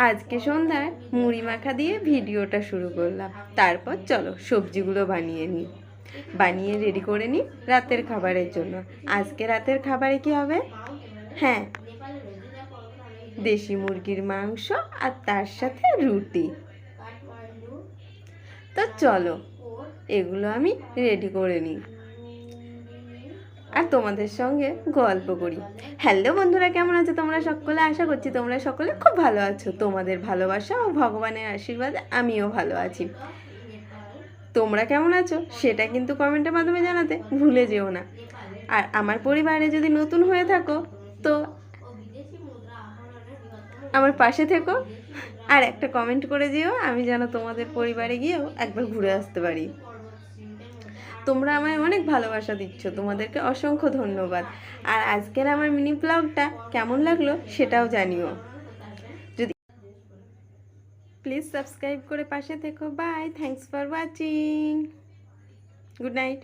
আজকে সন্ধ্যায় মুড়ি মাখা দিয়ে ভিডিওটা শুরু করলাম। তারপর চলো সবজিগুলো বানিয়ে নিই, বানিয়ে রেডি করে নিই রাতের খাবারের জন্য। আজকে রাতের খাবারে কি হবে? হ্যাঁ, দেশি মুরগির মাংস আর তার সাথে রুটি। তো চলো এগুলো আমি রেডি করে নিই আর তোমাদের সঙ্গে গল্প করি। হ্যালো বন্ধুরা, কেমন আছো তোমরা সকলে? আশা করছি তোমরা সকলে খুব ভালো আছো। তোমাদের ভালোবাসা ও ভগবানের আশীর্বাদে আমিও ভালো আছি। তোমরা কেমন আছো সেটা কিন্তু কমেন্টের মাধ্যমে জানাতে ভুলে যেও না। আর আমার পরিবারে যদি নতুন হয়ে থাকো তো আমার পাশে থেকো আর একটা কমেন্ট করে যেও, আমি যেন তোমাদের পরিবারে গিয়েও একবার ঘুরে আসতে পারি। তোমরা আমায় অনেক ভালোবাসা দিচ্ছ, তোমাদেরকে অসংখ্য ধন্যবাদ। আর আজকের আমার মিনি ব্লগটা কেমন লাগলো সেটাও জানিও। যদি প্লিজ সাবস্ক্রাইব করে পাশে থেকো। Bye, thanks for watching, good night.